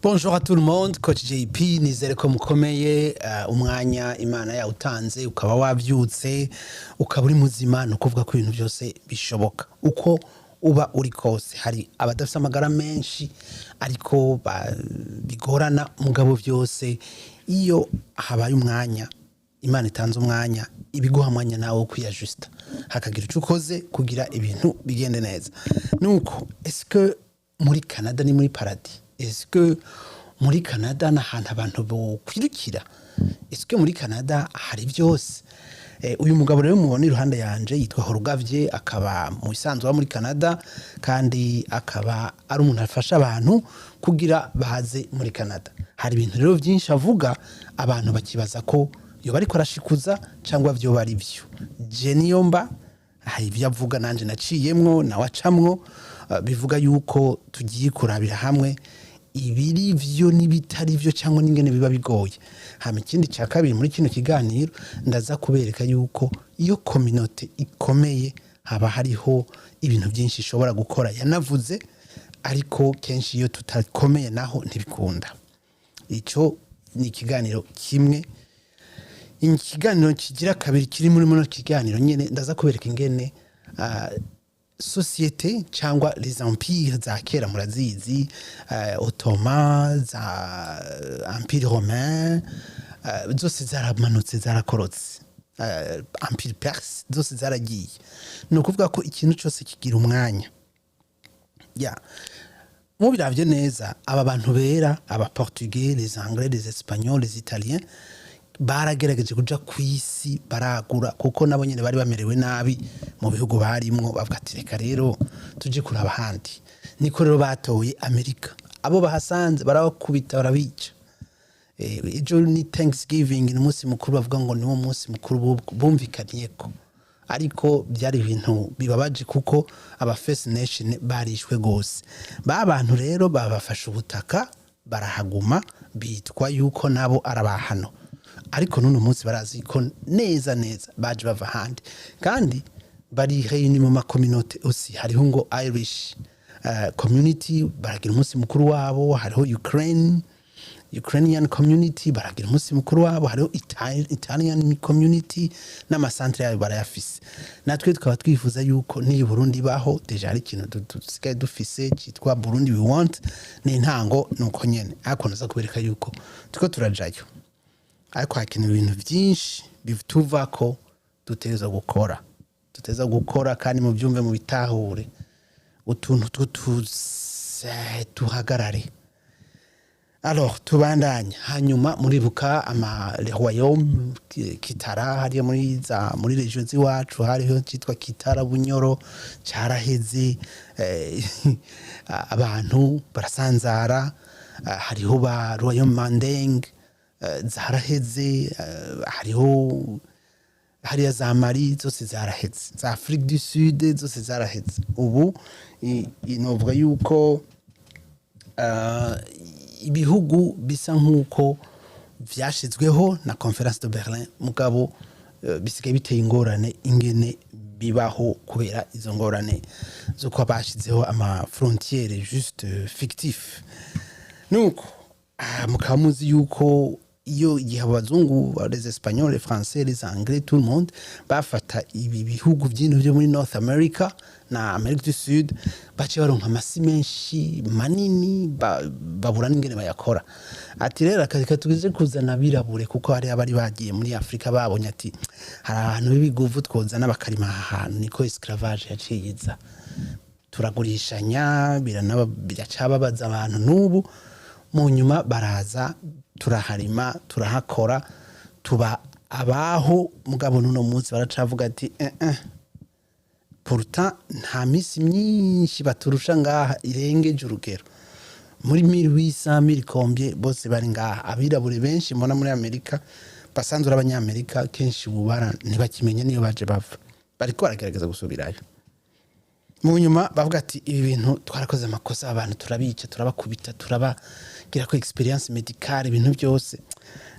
Bonjour à tout le monde, Coach JP nizere ko mukomeye umwanya Imana yawutanze ukaba wavyutse ukaba uri muzima no kuvuga ko ibintu byose bishoboka uko uba uri kose. Hari abadafite amagara menshi ariko bigorana mugabo byose iyo habaye umwanya Imana itanze umwanya ibiguha mwanya nawe wo kwiyajusta hakagira icyo ukoze kugira ibintu bigende neza. Nuko est-ce que muri Canada ni muri paradis? Est-ce que muri Canada n'ahantu abantu bo kwirukira? Est-ce que muri Canada hari byose? Uyu mugabo rero mubona iruhande yanje yitwa Horugavye, akaba mu isanzwe muri Canada kandi akaba ari umuntu afasha abantu kugira baze muri Canada. Hari ibintu rero byinshi avuga abantu bakibaza ko yoba ariko arashikuza cyangwa vyoba ari byo. Je niyomba hari ibyo avuga nanje naciyemwo nawe acamwo, bivuga yuko tugiye kurabira hamwe ibiri vyo n'ibitari vyo cyangwa n'ingene biba bigoye. Hama ikindi cya kabiri muri kino kiganiro ndaza kubereka yuko iyo community ikomeye haba hariho ibintu byinshi ishobora gukora. Yanavuze ariko kenshi iyo tutakomeye naho ntibikunda. Ico ni ikiganiro kimwe. Ikiganiro kigira kabiri kiri muri muno kiganiro nyene ndaza kubereka ingene société cyangwa les empires za kera murazizi, Ottoman, za Empire Romain, zose zaramanutse zarakorotse, Empire Perse zose zaragiye. No kuvuga ko ikintu cyose kigira umwanya. Mu biravye neza aba bantu bera aba Portugais, les Anglais, les Espagnols, les Italiens baragerageje kuja kwisi baragura kuko nabo nyene bari bamerewe nabi mu bihugu barimwo, bavuga ati reka rero tuje kuraba handi. Niko rero batoye Amerika, abo bahasanze barakubita barabica. Ejo ni Thanksgiving, ni umunsi mukuru bavuga ngo ni wo munsi mukuru bumvikanyeko, ariko byari ibintu bibabaje kuko aba First Nation barishwe gose. Ba bantu rero babafasha ubutaka barahaguma bitwa yuko nabo arabahano, ariko nuno munsi barazi ko neza baje bava handi kandi bari réunis mu ma communauté aussi. Hariho ngo Irish community baragira umunsi mukuru wabo, hariho Ukrainian community baragira umunsi mukuru wabo, hariho Italian community n'amasantre yayo barayafise. Natwe tukaba twifuza yuko ni Burundi baho deja ari ikintu dusigaye dufise cyitwa Burundi we want, ni intango nuko nyene ariko naza kubereka yuko tuko turajayo. Ariko hakenewe ibintu byinshi bituva ko duteza gukora kandi mu byumve mu bitahure utuntu tuhagarare. Alors tubandanya hanyuma muri buka le royaume Kitara hariya muri region ziwacu hariho cyitwa Kitara Bunyoro cyaraheze, abantu barasanzara. Hariho ba royaume Mandeng zaraheze, hariya za Mali zose zaraheze, za Afrique du Sud zose zaraheze. Ubu inovuga yuko ibihugu bisa nkuko vyashizweho na Conference de Berlin mugabo bisigaye biteye ingorane ingene bibaho kubera izo ngorane zuko bashizeho ama frontières juste fictif. Nuko mukamuzi yuko iyo igihe abazungu les Espagnols, les Français, les Anglais, tout le monde bafata ibi bihugu by'ino byo muri North America na America du Sud bace baronka amasi menshi manini babura n'ingene bayakora. Ati rero akazi katugize kuzana birabure kuko hari abari bagiye muri Afrika babonye ati hari abantu b'ibiguvu twozana bakarima ahantu, niko esclavage yaciyiza. Turagurishanya biracababaza abantu n'ubu mu nyuma baraza turaharima turahakora tuba abaho. Mugabo nuno munsi baracavuga ati pourtant nta misi myinshi baturusha ngaha irengeje urugero. Muri 1800 combien bose bari ngaha. Abirabure benshi mbona muri Amerika basanzura abanyamerika kenshi ubara ntibakimenya niyo baje bava, bariko baragerageza gusubirayo. Mu nyuma bavuga ati ibi bintu twarakoze amakosa, abantu turabica turabakubita turabagira ko experience medicale ibintu byose,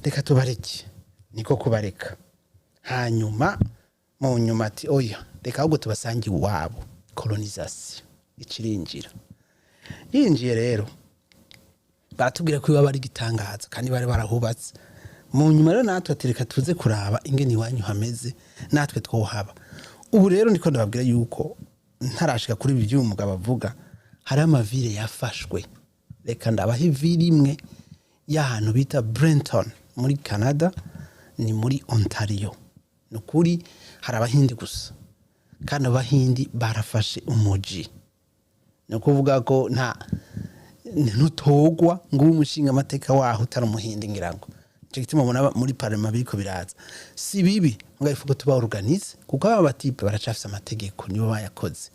reka tubareke. Niko kubareka. Hanyuma mu nyuma ati oya reka ahubwo tubasangi wabo, colonisation ikirinjira. Yinjiye rero baratubwira ko baba ari gitangaza kandi bari barahubatse mu nyuma rero natwe atereka tuze kuraba ingene iwanyu hameze natwe twohaba. Ubu rero niko ndababwira yuko ntarashika kuri ibi Uyu Mugabo Avuga hari amavire yafashwe. Reka ndabaha ivire imwe y'ahantu bita Brenton muri Canada, ni muri Ontario. Nukuri hari abahindi gusa kandi abahindi barafashe umuji. No kuvuga ko nta ntutogwa ngo umushinga amateka waho utari umuhindi ngirango. Cyo gituma mubona muri parlement biriko biraza. Si bibi ngo ifuko tuba organize kuko aba batipe baracafisa amategeko nibo bayakoze.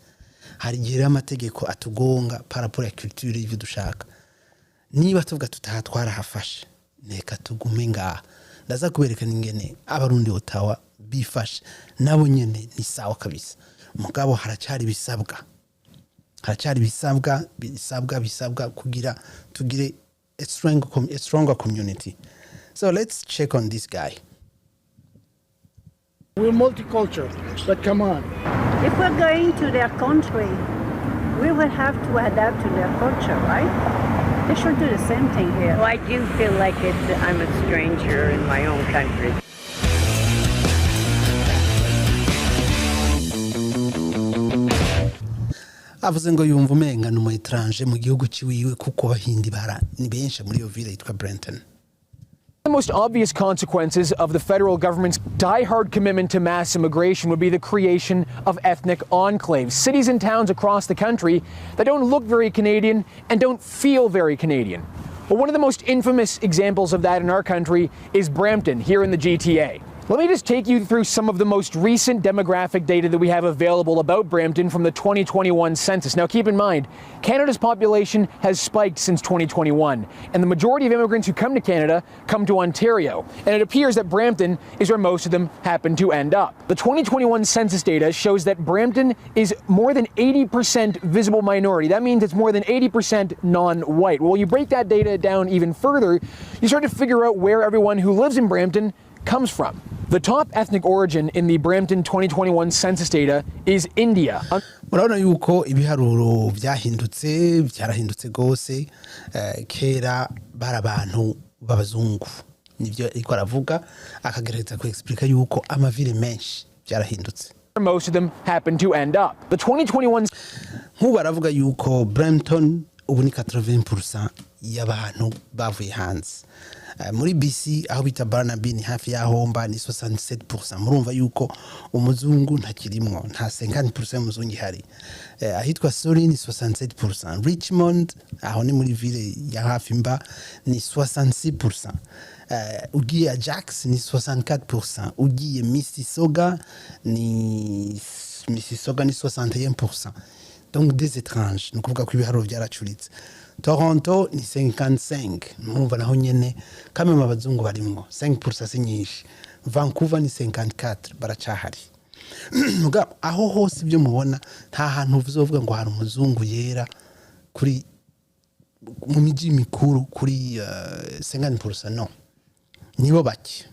Hari gihe amategeko atugonga paraporo ya culture y'ivyo dushaka. Niba tuvuga tutahatwara hafashe neka tugume ngaha. Ndaza kuberekana ingene abarundi Ottawa bifashe nabo nyene ni sawa kabisa. Mugabo haracyari bisabwa. Bisabwa kugira tugire a stronger community. So let's check on this guy. We're multicultural, but come on. If we're going to their country, we will have to adapt to their culture, right? They should do the same thing here. Well, I do feel like I'm a stranger in my own country. Avuze ngo yumva umenga numu étranger mu gihugu ciwiwe kuko bahindi bara ni benshi muri yo ville yitwa Brenton. The most obvious consequences of the federal government's die-hard commitment to mass immigration would be the creation of ethnic enclaves, cities and towns across the country that don't look very Canadian and don't feel very Canadian. Well, one of the most infamous examples of that in our country is Brampton, here in the GTA. Let me just take you through some of the most recent demographic data that we have available about Brampton from the 2021 census. Now, keep in mind, Canada's population has spiked since 2021, and the majority of immigrants who come to Canada come to Ontario, and it appears that Brampton is where most of them happen to end up. The 2021 census data shows that Brampton is more than 80% visible minority. That means it's more than 80% non-white. Well, you break that data down even further, you start to figure out where everyone who lives in Brampton comes from. The top ethnic origin in the Brampton 2021 census data is India. Murabona yuko ibiharuro byarahindutse gose kera barabantu babazungu nivyo ariko aravuga akagereza ku explica yuko amavire menshi byarahindutse. Most of them happen to end up. The 2021 nkubu baravuga yuko Brampton ubu ni 80% y'abantu bavuye hanze. Muri BC aho bita Barnaby ni hafi ya homba ni 67%. Murumva yuko umuzungu ntakirimwo nta 50% y'umuzungu hari. Ahitwa Surrey ni 67%. Richmond aho ni muri ville ya hafi mba ni 66%. Ugiye Ajax ni 64%. Ugiye Mississauga ni 61%. Donc des étranges nous kuvuga ko ibiharuro byaracuritse. Toronto ni 55, mumva naho nyene kame mabazungu barimwo 5% sinyinshi. Vancouver ni 54 baracahari. Mugabo aho hose ibyo mubona nta hantu uvuzovuga ngo hari umuzungu yera kuri mu miji mikuru kuri 50% no. Nibo baki.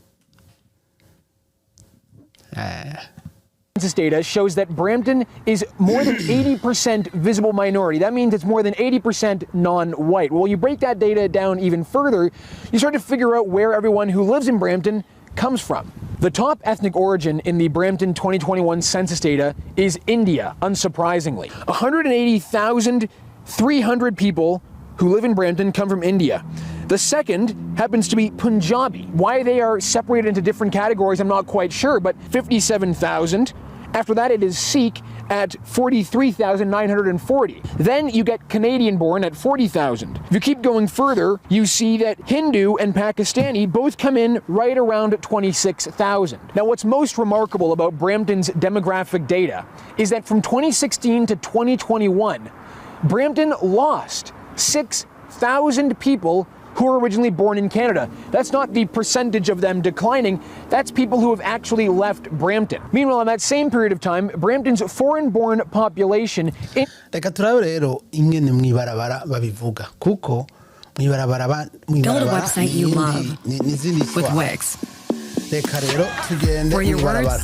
Census data shows that Brampton is more than 80% visible minority. That means it's more than 80% non-white. Well, you break that data down even further, you start to figure out where everyone who lives in Brampton comes from. The top ethnic origin in the Brampton 2021 census data is India, unsurprisingly. 180,300 people who live in Brampton come from India. The second happens to be Punjabi. Why they are separated into different categories, I'm not quite sure, but 57,000. After that, it is Sikh at 43,940. Then you get Canadian born at 40,000. If you keep going further, you see that Hindu and Pakistani both come in right around 26,000. Now, what's most remarkable about Brampton's demographic data is that from 2016 to 2021, Brampton lost 6,000 people who were originally born in Canada. That's not the percentage of them declining, that's people who have actually left Brampton. Meanwhile, in that same period of time, Brampton's foreign-born population... Reka turabe rero ingene mwibarabara babivuga kuko mwibarabara Build a website you love with Wix. Reka rero tugende mwibarabara.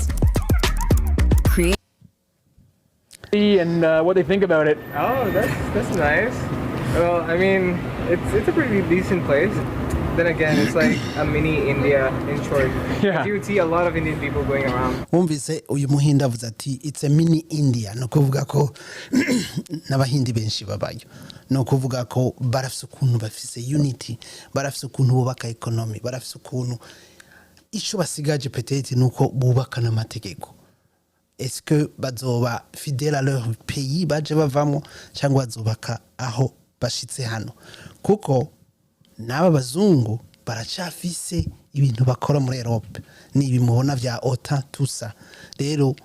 And what they think about it. Oh, that's nice. Well, I mean, It's a pretty decent place. Then again, it's like a mini India in short. Yeah. You would see a lot of Indian people going around. wumvise uyu muhinda avuze ati it's a mini India no kuvuga ko n'abahindi benshi babayo no kuvuga ko barafise ukuntu bafise unity barafise ukuntu bubaka economy barafise ukuntu ico basigaje peut-être nuko bubaka n'amategeko. Est-ce que bazoba fidèle à leur pays baje bavamo cyangwa bazobaka aho bashitse hano kuko n'aba bazungu baracafise ibintu bakora muri Europe ni ibimubona vya OTAN tusa rero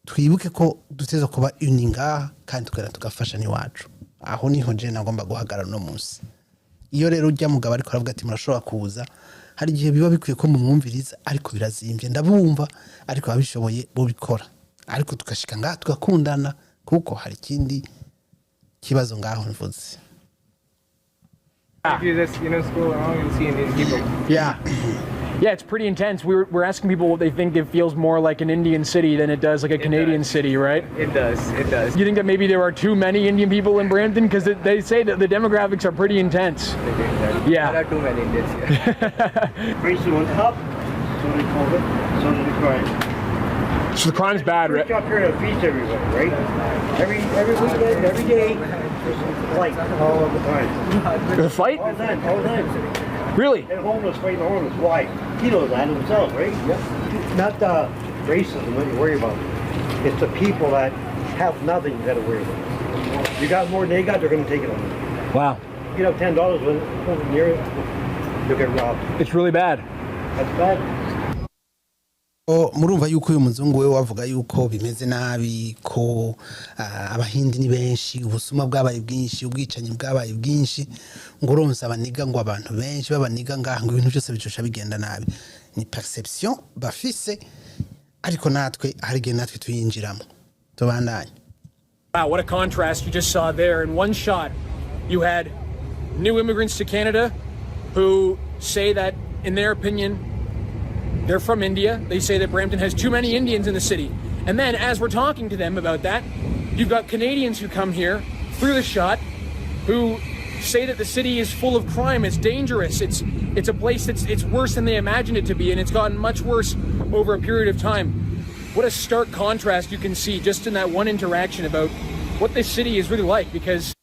twibuke ko duteza kuba uninga kandi tukera tugafasha ni wacu aho niho je nagomba guhagarara no munsi iyo rero ujya mugabo ariko aravuga ati murashobora kuza hari gihe biba bikwiye ko mumwumviriza ariko birazimvye ndabumva ariko abishoboye bo bikora ariko tukashika ngaha tugakundana kuko hari kindi kibazo ngaho mvuze. If you just scroll around, you'll see Indian people. Yeah. Yeah, it's pretty intense. We're asking people what they think it feels more like an Indian city than it does like a Canadian city, right? It does. You think that maybe there are too many Indian people in Brampton? Because they say that the demographics are pretty intense. Yeah. There are too many Indians here. Prices went up, so did COVID, so did the crime. So the crime's bad, right? We're up here to feast everybody, right? Every weekend, every day, there's a fight all of the time. The fight? All the time. Really? And homeless fighting homeless. Why? He knows that himself, right? Yep. Not the racism that you worry about. It's the people that have nothing you got to worry about. You got more than they got, they're going to take it on you. Wow. You have $10 when near it, you'll get robbed. It's really bad. That's bad. Murumva yuko uyu muzungu we wavuga yuko bimeze nabi ko abahindi ni benshi ubusuma bwabaye bwinshi ubwicanyi bwabaye bwinshi ngo uronse abaniga ngo abantu benshi babaniga ngaha ngo ibintu byose bicusha bigenda nabi ni perception bafise ariko natwe hari gihe natwe tuyinjiramo tubandanye. Wow, what a contrast you just saw there. In one shot you had new immigrants to Canada who say that in their opinion they're from India. They say that Brampton has too many Indians in the city. And then as we're talking to them about that, you've got Canadians who come here through the shot who say that the city is full of crime, it's dangerous, it's a place it's worse than they imagined it to be, and it's gotten much worse over a period of time. What a stark contrast you can see just in that one interaction about what this city is really like, because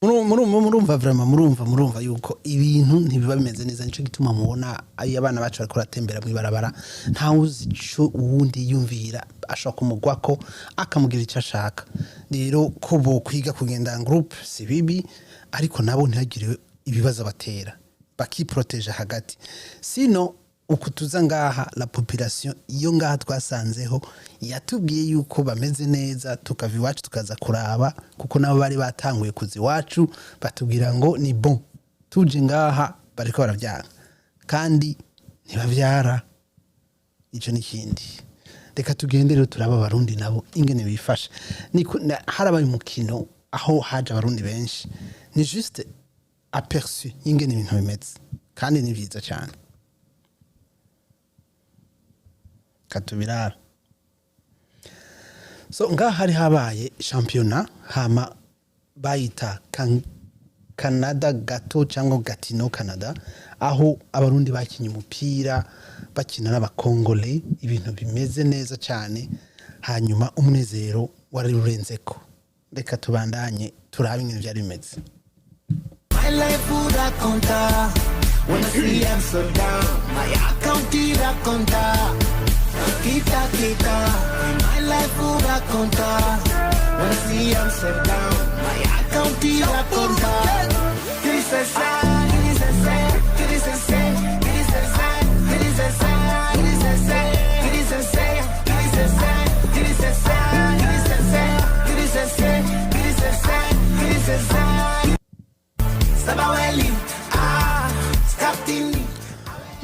murumva vraiment murumva yuko ibintu ntibiba bimeze neza nico gituma mubona ayi abana bacu bariko ratembera mu ibarabara nta uzi ico uwundi yumvira ashaka kumugwako akamugira icyo ashaka rero ko bo kwiga kugenda group si bibi ariko nabo ntihagire ibibazo batera bakiproteje hagati sino ukutuza ngaha la population iyo ngaha twasanzeho yatubwiye yuko bameze neza tukava iwacu tukaza kuraba kuko nabo bari batanguye kuzi iwacu batubwira ngo ni bon tuje ngaha bariko baravyara kandi ntibavyara ico nikindi reka tugende rero turaba abarundi nabo ingene bifasha harabaye umukino aho haje abarundi benshi ni juste aperçu ingene ibintu bimeze kandi ni vyiza cyane katubirara. So ngaha hari habaye championnat hama bayita Canada gato cyangwa Gatino Canada aho abarundi bakinye umupira bakina n'abakongole ibintu bimeze neza cyane hanyuma umunezero wari urenzeko reka tubandanye turabe ingene byari bimeze. My life would have conta when I see I'm so down my account ira conta kita my life would have conta when I see I'm so down my account ira conta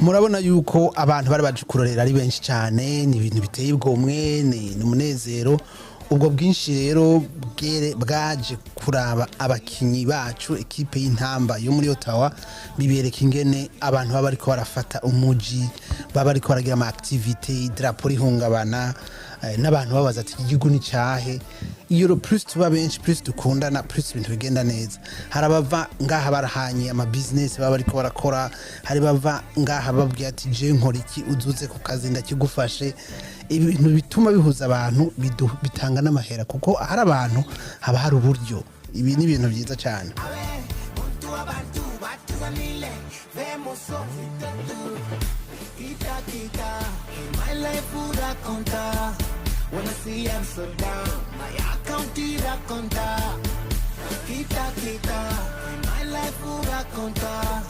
murabona yuko abantu bari baje kurorera ari benshi cyane ni ibintu biteye ubwomwe ni umunezero ubwo bwinshi rero bwaje kuraba abakinyi bacu ekipe y'intamba yo muri Ottawa bibereka ingene abantu baba ariko barafata umuji baba ariko baragira ama activity drapo rihungabana n'abantu babaza ati igihugu ni cyahe iyo plus tuba benshi plus dukundana plus ibintu bigenda neza. Hari abava ngaha barahanye ama business baba ariko barakora, hari bava ngaha babwiye ati je nkora iki uzuze ku kazi ndakigufashe. Ibintu bituma bihuza abantu bitanga n'amahera kuko hari abantu haba hari uburyo. Ibi ni ibintu byiza cyane. My life would contar. Wanna see I'm so down. My account irá contar. Quita, quita. My life would contar.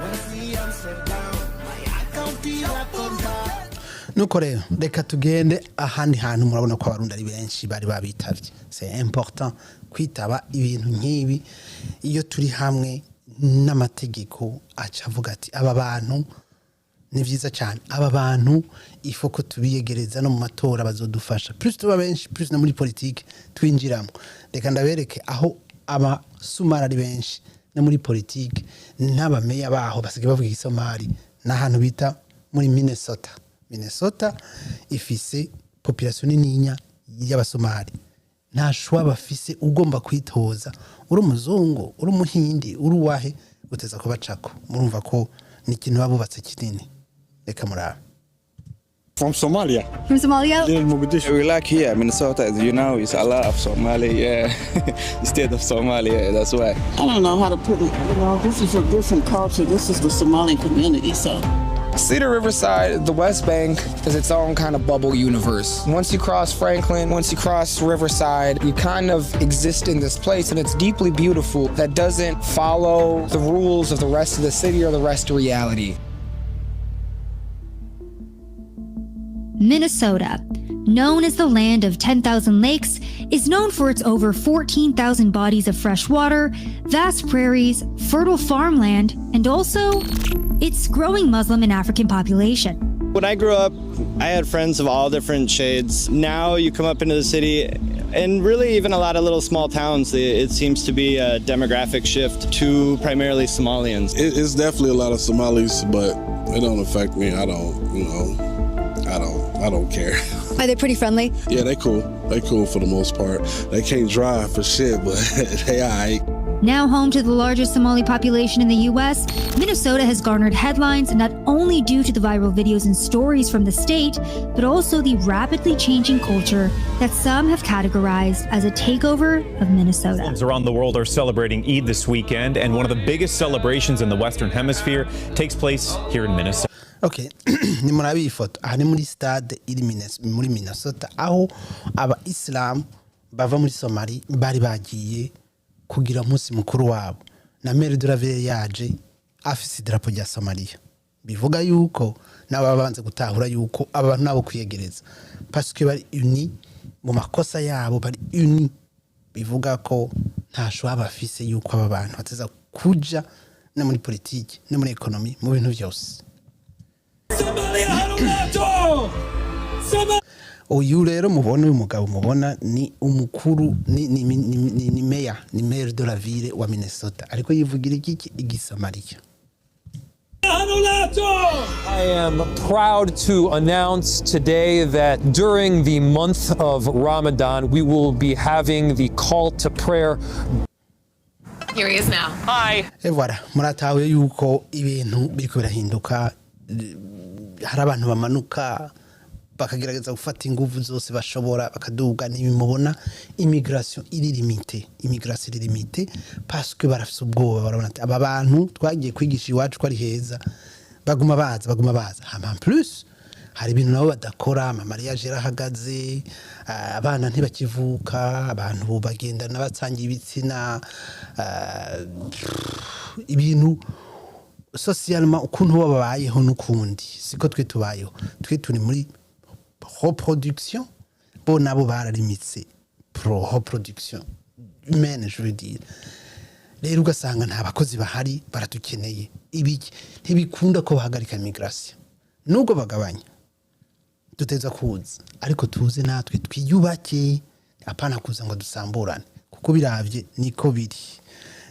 Wanna see I'm so down. My account irá contar. Nuko rero reka tugende ahandi hantu murabona ko abarundi ari benshi bari babitavye. C'est important kwitaba ibintu nk'ibi iyo turi hamwe n'amategeko acavuga ati aba bantu ni vyiza cyane, aba bantu ifoko tubiyegereza no mu matora bazodufasha plus tuba benshi plus na muri politique twinjiramo. Reka ndabereke aho aba sumara ari benshi na muri politique n'abameya baho basige bavuga Isomali n'ahantu bita muri Minnesota ifise population nininya y'abasomali. Nta shwa bafise ugomba kwitoza uri umuzungu uri umuhindi uri wahe guteza ko bacako. Murumva ko ni ikintu babubatse kinini. Reka muraba. From Somalia. From Somalia? In Mogadishu. We like here, Minnesota, as you know, it's a lot of Somali, yeah. The state of Somalia, that's why. I don't know how to put it. You know, this is a different culture. This is the Somali community, so. Cedar Riverside, the West Bank, is its own kind of bubble universe. Once you cross Franklin, once you cross Riverside, you kind of exist in this place, and it's deeply beautiful that doesn't follow the rules of the rest of the city or the rest of reality. Minnesota, known as the land of 10,000 lakes, is known for its over 14,000 bodies of fresh water, vast prairies, fertile farmland, and also its growing Muslim and African population. When I grew up, I had friends of all different shades. Now you come up into the city, and really even a lot of little small towns, it seems to be a demographic shift to primarily Somalians. It's definitely a lot of Somalis, but it don't affect me. I don't care. Are they pretty friendly? Yeah, they cool. They cool for the most part. They can't drive for shit, but they all right. Now home to the largest Somali population in the U.S., Minnesota has garnered headlines not only due to the viral videos and stories from the state, but also the rapidly changing culture that some have categorized as a takeover of Minnesota. Muslims around the world are celebrating Eid this weekend, and one of the biggest celebrations in the Western Hemisphere takes place here in Minnesota. Okay, ni murabi ifoto aha ni muri stade iri muri Minnesota aho aba Islam bava muri Somali bari bagiye kugira umunsi mukuru wabo na Maire de la Ville yaje afise idarapo rya Somalia. Bivuga yuko nababanze gutahura yuko abantu nabo kwiyegereza parce que bari uni mu makosa yabo bari uni. Bivuga ko nta shwa bafise yuko aba bantu bateza kuja na muri politique no muri economy mu bintu byose. Uyu rero mubona uyu mugabo mubona ni umukuru ni mayor ni maire de la ville wa Minnesota ariko yivugira iki igisamaria. I am proud to announce today that during the month of Ramadan we will be having the call to prayer. Here he is now. Hi. Voilà, muratawe yuko ibintu biriko birahinduka. Hari abantu bamanuka bakagerageza gufata ingufu zose bashobora bakaduga n'ibimubona immigration iri limité parce que barafise ubwoba barabona ati aba bantu twagiye kwigisha iwacu ko ari heza baguma baza hama plus hari ibintu nabo badakora ama mariage yarahagaze abana ntibakivuka abantu bagenda nabatsangiye ibitsina ibintu socialement ukuntu babayeho n'ukundi siko twe tubayeho twe turi muri reproduction bo nabo bararimitse reproduction humaine je veux dire. Rero ugasanga nta bakozi bahari baratukeneye ibiki ntibikunda ko bahagarika immigration nubwo bagabanya duteza kuza ariko tuze natwe twiyubake apana kuza ngo dusamburane kuko biravye niko biri.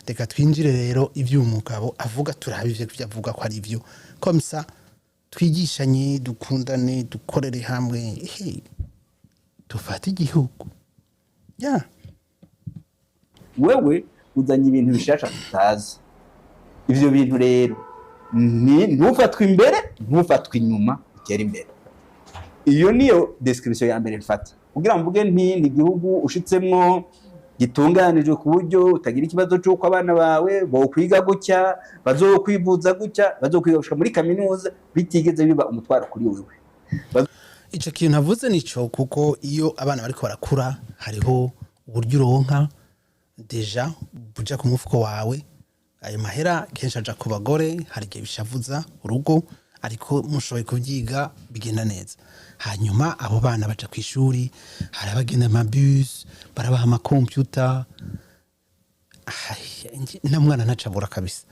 Reka twinjire rero ivyo umugabo avuga turabivye kuvyavuga ko ari byo comme ça twigishanye dukundane dukorere hamwe tufate igihugu yeah. Wewe uzanye ibintu bishasha tutazi. Ivyo bintu rero ntufatwe imbere ntufatwe inyuma ikera imbere. Iyo niyo description ya mbere mfata kugira mvuge nti igihugu ushitsemwo gitunganijwe ku buryo utagira ikibazo cy'uko abana bawe bo kwiga gutya bazokwivuza gutya bazokwiga gushika muri kaminuza bitigeze biba umutwaro kuri wewe. Ico kintu navuze nico kuko iyo abana bariko barakura hariho uburyo uronka deja buja ku mufuko wawe ayo mahera kenshi aja ku bagore hari igihe bishavuza urugo ariko mushoboye kubyiga bigenda neza. Hanyuma abo bana baca ku ishuri hari abagenda amabus barabaha amakompyuta na mwana ntacabura kabisa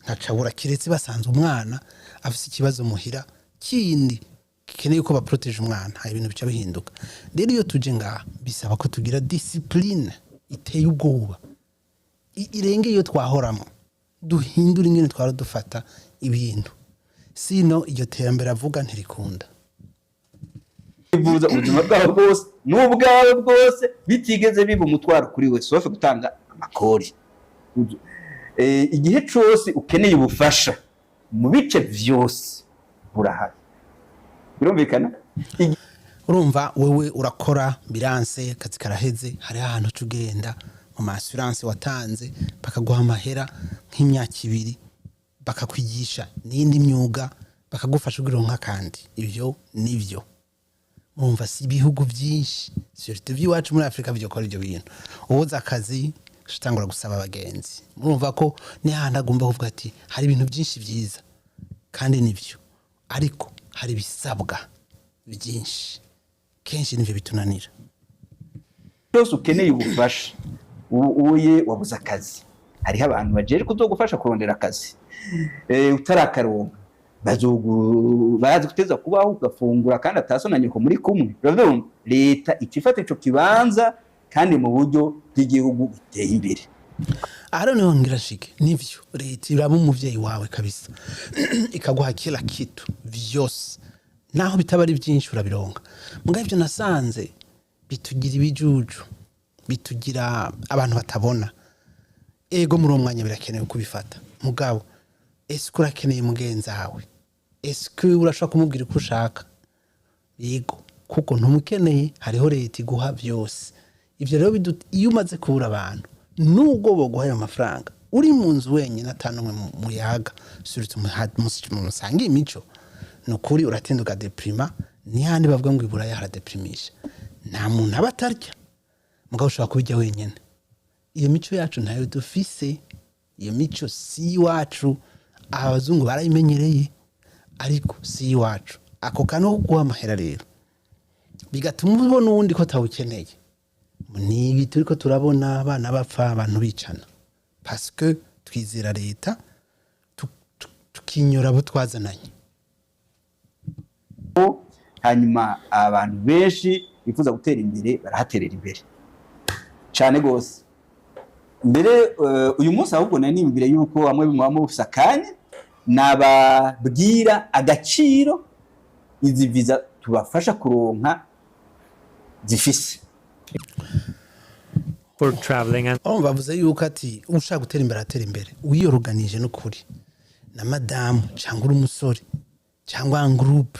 ntacabura kiretse basanze umwana afise ikibazo muhira kindi keneye ko baproteje umwana hari ibintu bica bihinduka. Rero iyo tuje ngaha bisaba ko tugira discipline iteye ubwoba irenge iyo twahoramo duhindura ingene twara dufata ibintu sino iyo terambere avuga ntirikunda. Ivuza ubuzima bwawe bwose n'ubwawe bwose bitigeze biba umutwaro kuri we sofe gutanga amakori. Igihe cyose ukeneye ubufasha mu bice vyose burahari. Birumvikana? Urumva wewe urakora biranse kazi karaheze hari ahantu tugenda mu assurance watanze bakaguha amahera nk'imyaka 2 bakakwigisha n'indi myuga bakagufasha ugironka kandi ivyo nivyo. Urumva si ibihugu byinshi surtout by'iwacu muri Afrika byo kora ibyo bintu ubuza akazi shitangura gusaba abagenzi. Urumva ko ni handa agomba kuvuga ati hari ibintu byinshi byiza kandi nivyo ariko hari bisabwa byinshi kenshi nivyo bitunanira. Byose ukeneye ubufasha uye wabuza akazi hariho abantu bajeje kuzogufasha kurondera akazi utarakaronka bazi guteza kubaho ugafungura kandi atasonanye ko muri kumwe. Rero leta ikifata ico kibanza kandi mu buryo bw'igihugu biteye imbere. Aharo niho ngirashike nivyo leta iraba umuvyeyi wawe kabisa ikaguha kila kitu vyose naho bitaba ari byinshi urabironka. Mugabe byo nasanze bitugira ibijuju bitugira abantu batabona ego muri umwanya birakenewe kubifata. Mugabo eske urakeneye mugenzi wawe eske urashaka kumubwira uko ushaka yego kuko ntumukeneye hariho leta iguha byose. Ivyo rero iyo umaze kubura abantu nubwo boguha ayo mafaranga uri mu nzu wenyine atanumwe mu yaga surtout mu sangi imico nukuri uratinduka deprima ni handi bavuga ngo ibura ya deprimisha nta muntu abatarya mugabo ushaka kubijya wenyine. Iyo mico yacu ntayo dufise iyo mico si wacu abazungu barayimenyereye ariko si iwacu ako kano kuguha amahera rero bigatuma ubona uwundi ko tawukeneye. Ni ibi turiko turabona abana bapfa abantu bicana parce que twizera leta tukinyura abo twazananye. Hanyuma abantu benshi bifuza gutera imbere barahaterera imbere cyane gose. Mbere uyu munsi ahubwo nani imbere yuko amwe bimwamo busakanye nababwira agaciro izi visa tubafasha kuronka zifise for traveling and bavuze yuko ati ushaka gutera imbere atera imbere wiyoruganije no kuri na madame cyangwa umusore cyangwa group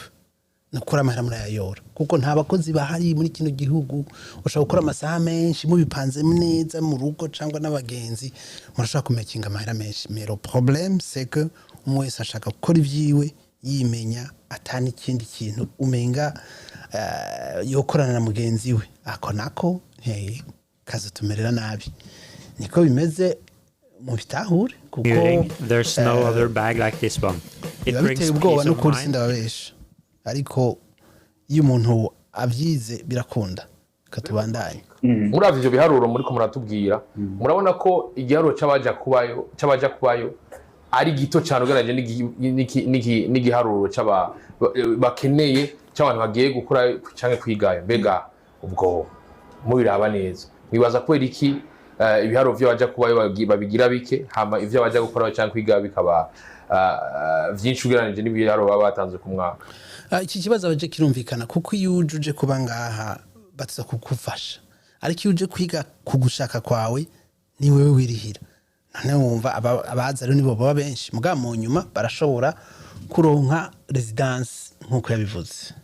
nakora amahera muri ayora kuko nta bakozi bahari muri kino gihugu ushaka gukora amasaha menshi mu bipanze neza mu rugo cyangwa n'abagenzi murashaka kumekinga amahera menshi. Mero problème c'est que umwese ashaka gukora ivyiwe yimenya atani ikindi kintu umenga yokorana na mugenzi we ako nako kazo tumerera nabi niko bimeze mu bitahure kuko there's no other bag like this one. It brings ubwoba no kuri sindababesha ariko iyo umuntu avyize birakunda katubandanye. Muravye ivyo biharuro muri ko muratubwira murabona ko igiharuro c'abaja kubayo ari gito cyane ugereranyije n'igiharuro bakeneye cy'abantu bagiye gukora cyangwa kwigayo. Mbega ubwo mubiraba neza mwibaza kubera iki ibiharuro byo baja kubayo babigira bike hama ivyo baja gukora cyangwa kwiga bikaba vyinshi ugereranyije n'ibiharuro baba batanze ku mwaka? Iki kibazo abaje kirumvikana kuko iyo ujuje kuba ngaha batza kukufasha ariko iyo uje kwiga kugushaka kwawe ni wewe wirihira none wumva abaza rero nibo baba benshi mugabo mu nyuma barashobora kuronka residence nkuko yabivuze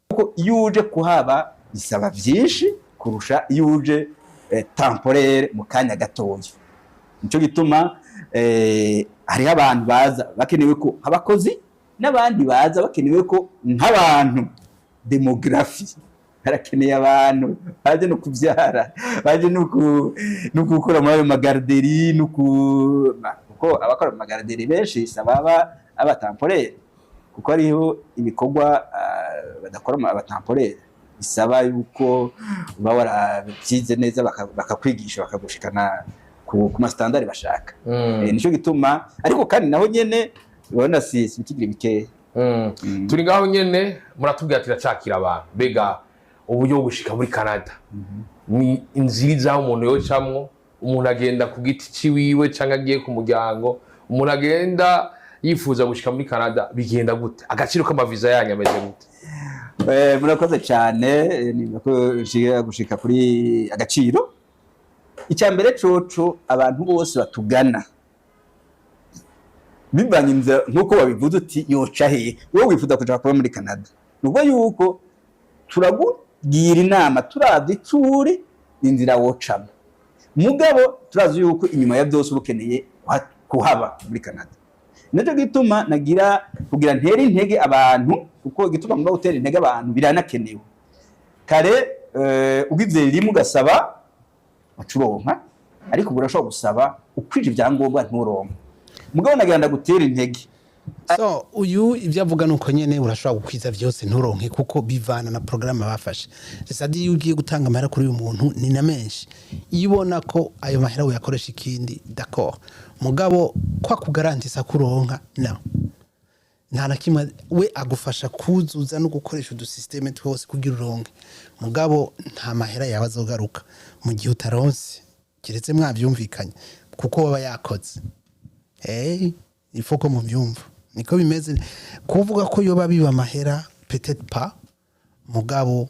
kuko iyo uje kuhaba bisaba byinshi kurusha iyo uje temporaire mu kanya gatoya nico gituma hariho abantu baza bakenewe ko abakozi n'abandi baza bakenewe ko nk'abantu demografi harakeneye abantu baje no kuvyara baje no gukora muri ayo magarderi kuko abakora mu magarderi benshi sababa abatemporaire kuko ariho ibikorwa badakora abatemporaire bisaba yuko uba warabyize neza bakakwigisha bakagushikana ku mastandard bashaka nico gituma ariko kandi naho nyene ubona si bikigira bike turi ngaho nyene muratubwira ati racakira abantu bega uburyo gushika muri Canada ni inzira umuntu yocamwo umuntu agenda ku giti ciwiwe canke agiye ku muryango umuntu agenda yifuza gushika muri Canada bigenda gute agaciro k'amaviza yanyu ameze gute murakoze cyane nibako gushika kuri agaciro icyambere coco abantu bose batugana bibanyinze nkuko babivuze uti yoca he wowe wifuza kuja kuba muri Canada nubwo yuko turagugira inama turavye icuri inzira wocamo mugabo turazi yuko inyuma ya byose urukeneye kuhaba muri Canada naco gituma nagira kugira ntera intege abantu kuko gituma mu gutera intege abantu biranakenewe kare ugize rimwe ugasaba acuronka ariko burashobora gusaba ukwije ibyangombwa nturonka mugabo nagenda gutera intege so uyu ibyo avuga nuko nyene urashobora gukwiza byose nturonke kuko bivana na programme bafashe sadi yugiye gutanga amahera kuri uyu muntu ni na menshi ibona ko ayo mahera uyakoresha ikindi d'accord mugabo kwa kugarantisa kuronka no nta nakimwe we agufasha kuzuza no gukoresha udusysteme twose kugira uronke mugabo nta mahera yawe azogaruka mu gihe utaronse kiretse mwavyumvikanye kuko baba yakoze ifoko mu byumva niko bimeze kuvuga ko yoba biba amahera peut-être pas mugabo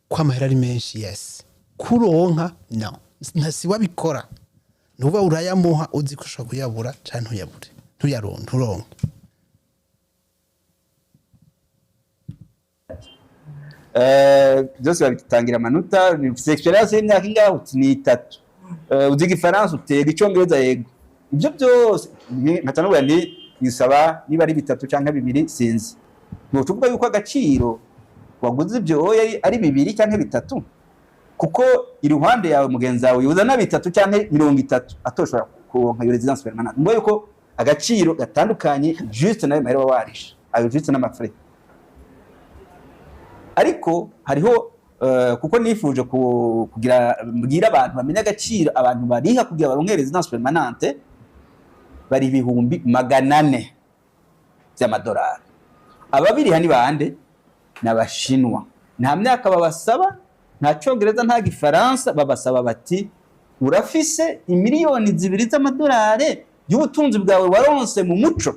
kwa amahera ari menshi yes kuronka no ntasi wabikora nuba urayamuha uzi ko ushaka kuyabura cyane ntuyabure ntuyaronke byose babitangira amanota ni experience y'imyaka ingaho ni 3 uzi igifaransa utega icyongereza yego ibyo byose nkatanubura ni bisaba niba ari 3 cyangwa 2 sinzi ntuvuga yuko agaciro waguze ibyo ari 2 cyangwa 3 kuko iruhande yawe mugenzi wawe yuza na 3 cyangwa 30 atoshobora kuronka iyo residence permanente ngo yuko agaciro gatandukanye juste nayo mahera warisha ayo juste n'amafre ariko hariho kuko nifuje kugira mbwira abantu bamenya agaciro abantu bariha kugira baronke residence permanente bari 400 by'amadolari ababiri hani bande n'abashinwa nta myaka babasaba nta cyongereza nta gifaransa babasaba bati urafise imiliyoni 2 z'amadolari y'ubutunzi bwawe waronse mu muco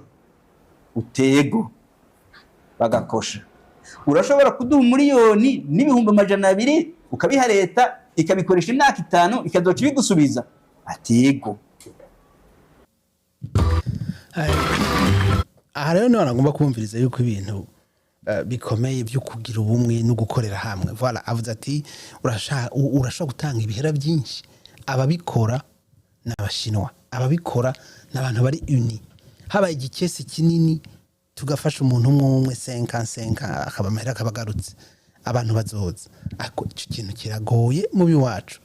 utego bagakosha urashobora kuduha miliyoni n'ibihumbi 200 ukabiha leta ikabikoresha imyaka 5 ikazoca bigusubiza atego aha rero niho nagomba kumviriza yuko ibintu bikomeye byo kugira ubumwe no gukorera hamwe voilà avuze ati urashobora gutanga ibihera byinshi ababikora n'abashinwa ababikora n'abantu bari uni habaye igikesi kinini tugafasha umuntu umwe 5 akaba amahera akabagarutse abantu bazoza ako icyo kintu kiragoye mu biwacu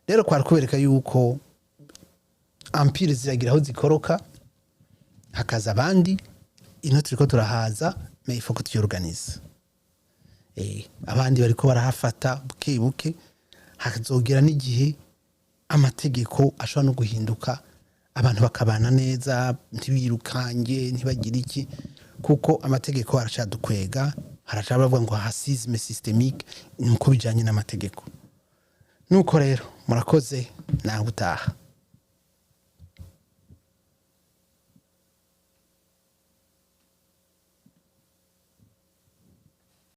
rero kwari kubereka yuko empire ziragira aho zikoroka hakaza abandi ino turiko turahaza mais il faut que tu organises abandi bariko barahafata buke hakazogera n'igihe amategeko ashobora no guhinduka abantu bakabana neza ntibirukange ntibagira iki kuko amategeko aracadukwega haracabavuga ngo racisme systemique nuko bijanye n'amategeko nuko rero murakoze naho utaha